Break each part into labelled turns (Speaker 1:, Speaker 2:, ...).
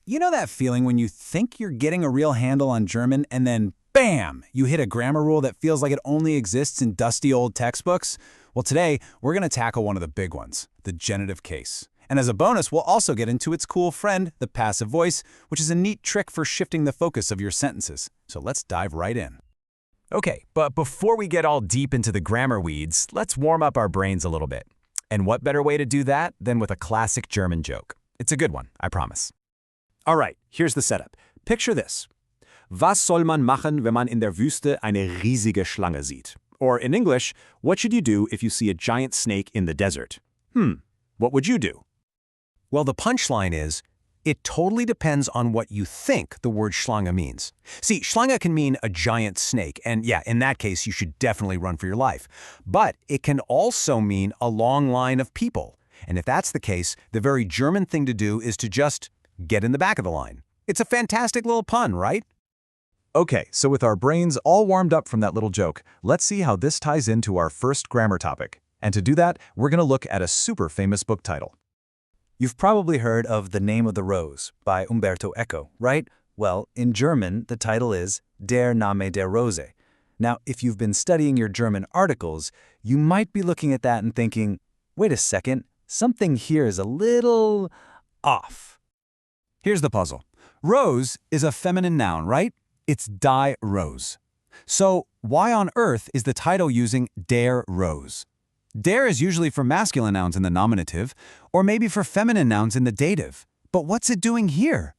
Speaker 1: You know that feeling when you think you're getting a real handle on German and then, bam, you hit a grammar rule that feels like it only exists in dusty old textbooks? Well, today, we're going to tackle one of the big ones, the genitive case. And as a bonus, we'll also get into its cool friend, the passive voice, which is a neat trick for shifting the focus of your sentences. So let's dive right in.
Speaker 2: Okay, but before we get all deep into the grammar weeds, let's warm up our brains a little bit. And what better way to do that than with a classic German joke? It's a good one, I promise. All right, here's the setup. Picture this. Was soll man machen, wenn man in der Wüste eine riesige Schlange sieht? Or in English, what should you do if you see a giant snake in the desert? What would you do?
Speaker 3: Well, the punchline is, it totally depends on what you think the word Schlange means. See, Schlange can mean a giant snake, and yeah, in that case, you should definitely run for your life. But it can also mean a long line of people. And if that's the case, the very German thing to do is to just get in the back of the line. It's a fantastic little pun, right?
Speaker 2: Okay, so with our brains all warmed up from that little joke, let's see how this ties into our first grammar topic. And to do that, we're going to look at a super famous book title.
Speaker 1: You've probably heard of The Name of the Rose by Umberto Eco, right? Well, in German, the title is Der Name der Rose. Now, if you've been studying your German articles, you might be looking at that and thinking, wait a second, something here is a little off. Here's the puzzle. Rose is a feminine noun, right? It's die Rose. So why on earth is the title using der Rose? Der is usually for masculine nouns in the nominative, or maybe for feminine nouns in the dative. But what's it doing here?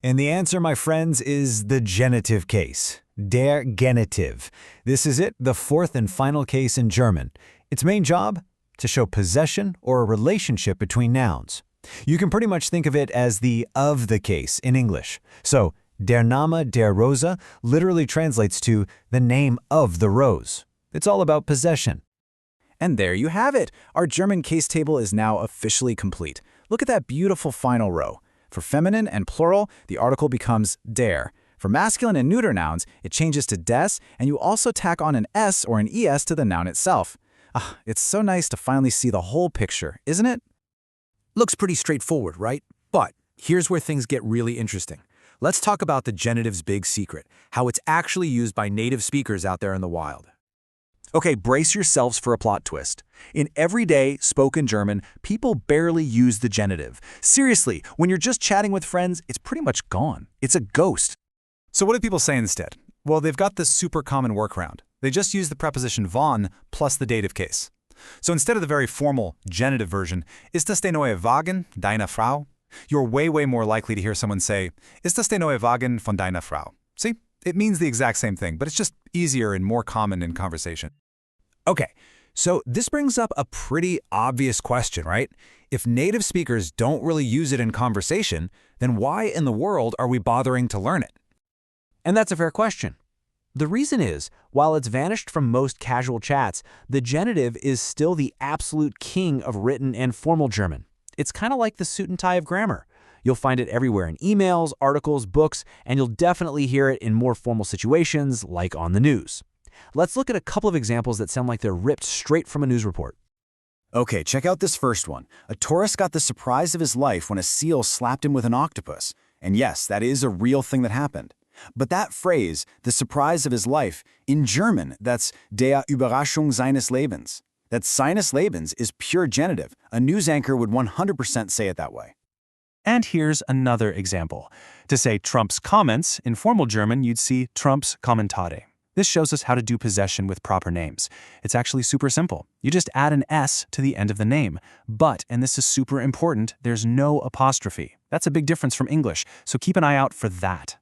Speaker 1: And the answer, my friends, is the genitive case. Der Genitive. This is it, the fourth and final case in German. Its main job? To show possession or a relationship between nouns. You can pretty much think of it as the of the case in English. So, der Name der Rose literally translates to the name of the rose. It's all about possession. And there you have it. Our German case table is now officially complete. Look at that beautiful final row. For feminine and plural, the article becomes der. For masculine and neuter nouns, it changes to des, and you also tack on an s or an es to the noun itself. It's so nice to finally see the whole picture, isn't it? Looks pretty straightforward, right? But here's where things get really interesting. Let's talk about the genitive's big secret, how it's actually used by native speakers out there in the wild. Okay, brace yourselves for a plot twist. In everyday spoken German, people barely use the genitive. Seriously, when you're just chatting with friends, it's pretty much gone. It's a ghost. So what do people say instead? Well, they've got this super common workaround. They just use the preposition von plus the dative case. So instead of the very formal genitive version, ist das der neue Wagen deiner Frau? You're way more likely to hear someone say, ist das der neue Wagen von deiner Frau? See, it means the exact same thing, but it's just easier and more common in conversation. Okay, so this brings up a pretty obvious question, right? If native speakers don't really use it in conversation, then why in the world are we bothering to learn it? And that's a fair question. The reason is, while it's vanished from most casual chats, the genitive is still the absolute king of written and formal German. It's kind of like the suit and tie of grammar. You'll find it everywhere in emails, articles, books, and you'll definitely hear it in more formal situations, like on the news. Let's look at a couple of examples that sound like they're ripped straight from a news report. Okay, check out this first one. A tourist got the surprise of his life when a seal slapped him with an octopus. And yes, that is a real thing that happened. But that phrase, the surprise of his life, in German, that's der Überraschung seines Lebens. That seines Lebens is pure genitive. A news anchor would 100% say it that way.
Speaker 2: And here's another example. To say Trump's comments, in formal German, you'd see Trump's Kommentare. This shows us how to do possession with proper names. It's actually super simple. You just add an S to the end of the name. But, and this is super important, there's no apostrophe. That's a big difference from English, so keep an eye out for that.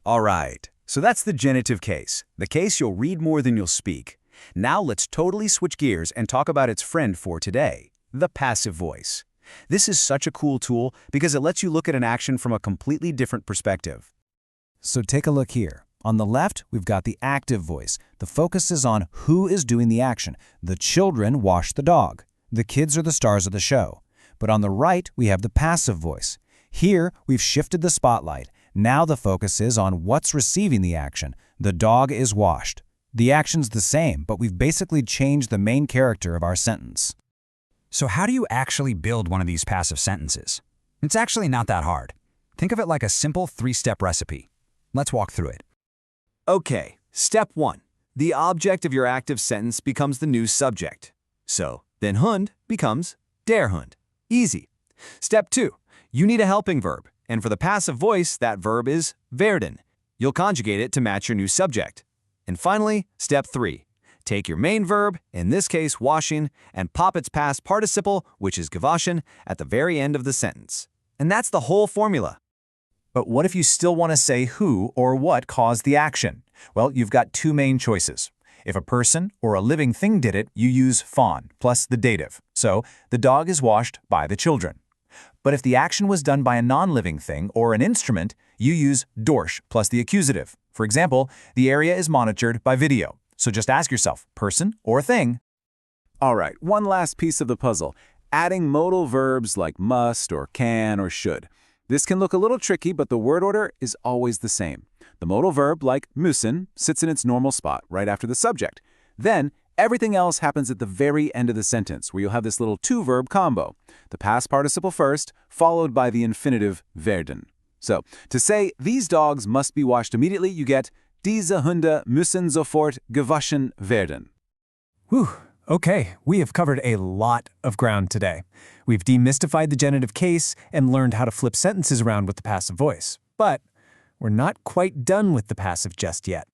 Speaker 1: All right, so that's the genitive case, the case you'll read more than you'll speak. Now let's totally switch gears and talk about its friend for today, the passive voice. This is such a cool tool because it lets you look at an action from a completely different perspective. So take a look here. On the left, we've got the active voice. The focus is on who is doing the action. The children wash the dog. The kids are the stars of the show. But on the right, we have the passive voice. Here, we've shifted the spotlight. Now the focus is on what's receiving the action. The dog is washed. The action's the same, but we've basically changed the main character of our sentence.
Speaker 3: So how do you actually build one of these passive sentences? It's actually not that hard.
Speaker 1: Think of it like a simple 3-step recipe. Let's walk through it.
Speaker 2: Okay, step 1. The object of your active sentence becomes the new subject. So, den Hund becomes der Hund. Easy. Step 2. You need a helping verb, and for the passive voice, that verb is werden. You'll conjugate it to match your new subject. And finally, step 3. Take your main verb, in this case washing, and pop its past participle, which is gewaschen, at the very end of the sentence. And that's the whole formula.
Speaker 1: But what if you still want to say who or what caused the action? Well, you've got 2 main choices. If a person or a living thing did it, you use von plus the dative. So, the dog is washed by the children. But if the action was done by a non-living thing or an instrument, you use durch plus the accusative. For example, the area is monitored by video. So just ask yourself, person or thing?
Speaker 3: All right, one last piece of the puzzle. Adding modal verbs like must or can or should. This can look a little tricky, but the word order is always the same. The modal verb, like müssen, sits in its normal spot, right after the subject. Then, everything else happens at the very end of the sentence, where you'll have this little 2-verb combo. The past participle first, followed by the infinitive werden. So, to say, these dogs must be washed immediately, you get diese Hunde müssen sofort gewaschen werden.
Speaker 1: Whew. Okay, we have covered a lot of ground today. We've demystified the genitive case and learned how to flip sentences around with the passive voice. But we're not quite done with the passive just yet.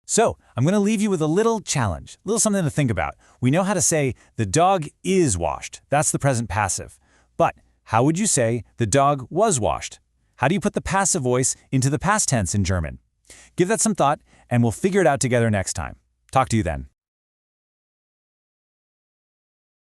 Speaker 2: So, I'm going to leave you with a little challenge, a little something to think about. We know how to say, the dog is washed. That's the present passive. But how would you say, the dog was washed? How do you put the passive voice into the past tense in German? Give that some thought, and we'll figure it out together next time. Talk to you then.